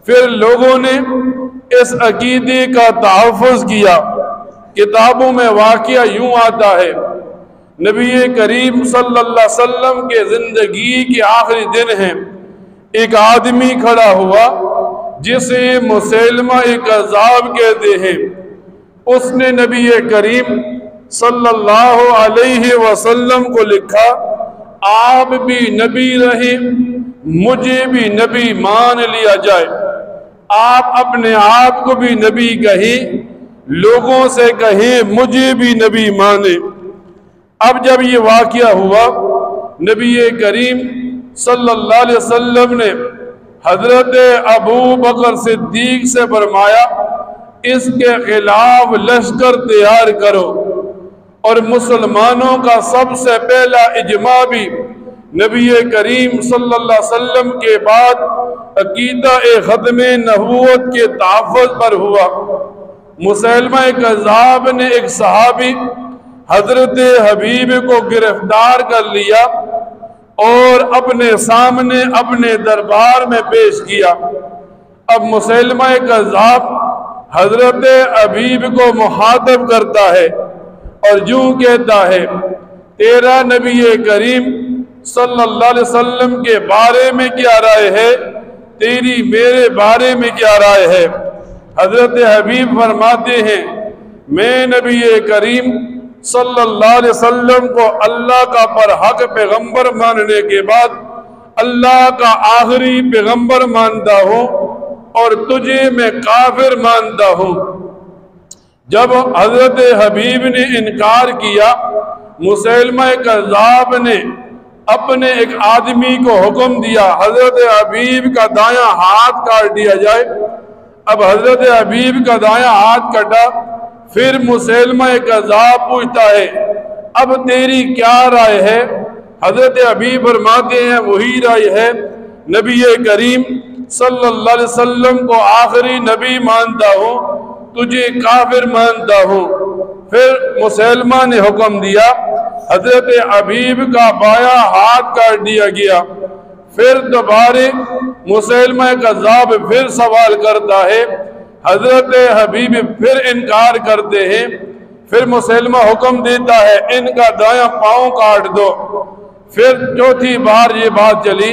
پھر لوگوں نے اس عقیدے کا تحفظ کیا۔ کتابوں میں واقعہ یوں آتا ہے، نبی کریم صلی اللہ علیہ وسلم کے زندگی کے آخری دن ہیں، ایک آدمی کھڑا ہوا جسے مسیلمہ کذاب کہتے ہیں۔ اس نے نبی کریم صلی اللہ علیہ وسلم کو لکھا، آپ بھی نبی رہے، مجھے بھی نبی مان لیا جائے، آپ اپنے آپ کو بھی نبی کہیں، لوگوں سے کہیں مجھے بھی نبی مانے۔ اب جب یہ واقعہ ہوا، نبی کریم صلی اللہ علیہ وسلم نے حضرت ابو بکر صدیق سے فرمایا، اس کے خلاف لشکر تیار کرو، اور مسلمانوں کا سب سے پہلا اجماع بھی نبی کریم صلی اللہ علیہ وسلم کے بعد عقیدہ ختم نبوت کے تحفظ پر ہوا۔ مسیلمہ کذاب نے ایک صحابی حضرت حبیب کو گرفتار کر لیا اور اپنے سامنے اپنے دربار میں پیش کیا۔ اب مسیلمہ کذاب حضرت حبیب کو مخاطب کرتا ہے اور یوں کہتا ہے، تیرا نبی کریم صلی اللہ علیہ وسلم کے بارے میں کیا رائے ہے، تیری میرے بارے میں کیا رائے ہے؟ حضرت حبیب فرماتے ہیں، میں نبی کریم صلی اللہ علیہ وسلم کو اللہ کا برحق پیغمبر ماننے کے بعد اللہ کا آخری پیغمبر مانتا ہوں، اور تجھے میں کافر مانتا ہوں۔ جب حضرت حبیب نے انکار کیا، مسیلمہ کذاب نے اپنے ایک آدمی کو حکم دیا، حضرت حبیب کا دایاں ہاتھ کاٹ دیا جائے۔ اب حضرت حبیب کا دایاں ہاتھ کٹا، پھر مسیلمہ کذاب پوچھتا ہے، اب تیری کیا رائے ہے؟ حضرت حبیب فرماتے ہیں، وہی رائے ہے، نبی کریم صلی اللہ علیہ وسلم کو آخری نبی مانتا ہوں، تجھے کافر مانتا ہوں۔ پھر مسیلمہ نے حکم دیا، حضرت حبیب کا بایاں ہاتھ کاٹ دیا گیا۔ پھر دوبارہ مسیلمہ کذاب پھر سوال کرتا ہے، حضرت حبیب پھر انکار کرتے ہیں۔ پھر مسیلمہ حکم دیتا ہے، ان کا دایاں پاؤں کاٹ دو۔ پھر چوتھی بار یہ بات چلی،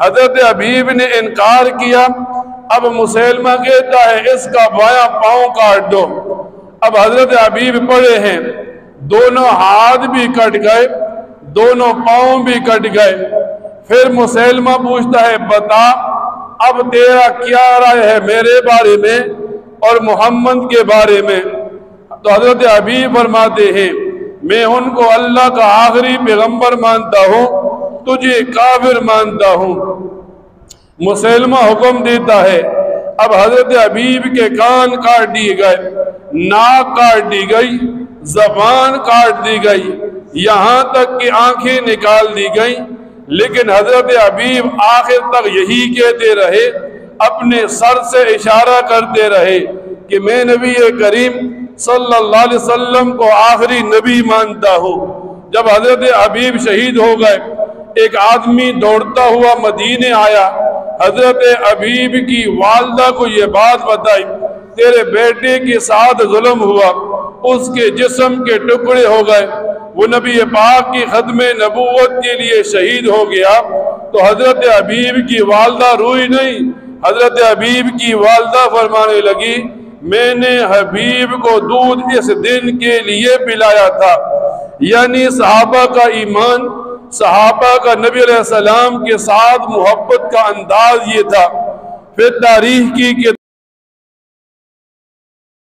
حضرت حبیب نے انکار کیا، اب مسیلمہ کہتا ہے اس کا بایاں پاؤں کاٹ دو۔ اب حضرت حبیب پڑے ہیں، دونوں ہاتھ بھی کٹ گئے، دونوں پاؤں بھی کٹ گئے۔ پھر مسیلمہ پوچھتا ہے، بتا اب تیرا کیا رائے ہے میرے بارے میں اور محمد کے بارے میں؟ تو حضرت حبیب فرماتے ہیں، میں ان کو اللہ کا آخری پیغمبر مانتا ہوں، تجھے کافر مانتا ہوں۔ مسیلمہ حکم دیتا ہے، اب حضرت حبیب کے کان کاٹ دیے گئے، ناک کاٹ دی گئی، زبان کاٹ دی گئی، یہاں تک کہ آنکھیں نکال دی گئی۔ لیکن حضرت حبیب آخر تک یہی کہتے رہے، اپنے سر سے اشارہ کرتے رہے کہ میں نبی کریم صلی اللہ علیہ وسلم کو آخری نبی مانتا ہوں۔ جب حضرت حبیب شہید ہو گئے، ایک آدمی دوڑتا ہوا مدینے آیا، حضرت حبیب کی والدہ کو یہ بات بتائی، تیرے بیٹے کے ساتھ ظلم ہوا، اس کے جسم کے ٹکڑے ہو گئے، وہ نبی پاک کی ختم نبوت کے لیے شہید ہو گیا۔ تو حضرت حبیب کی والدہ روئی نہیں، حضرت حبیب کی والدہ فرمانے لگی، میں نے حبیب کو دودھ اس دن کے لیے پلایا تھا۔ یعنی صحابہ کا ایمان، صحابہ کا نبی علیہ السلام کے ساتھ محبت کا انداز یہ تھا۔ پھر تاریخ کی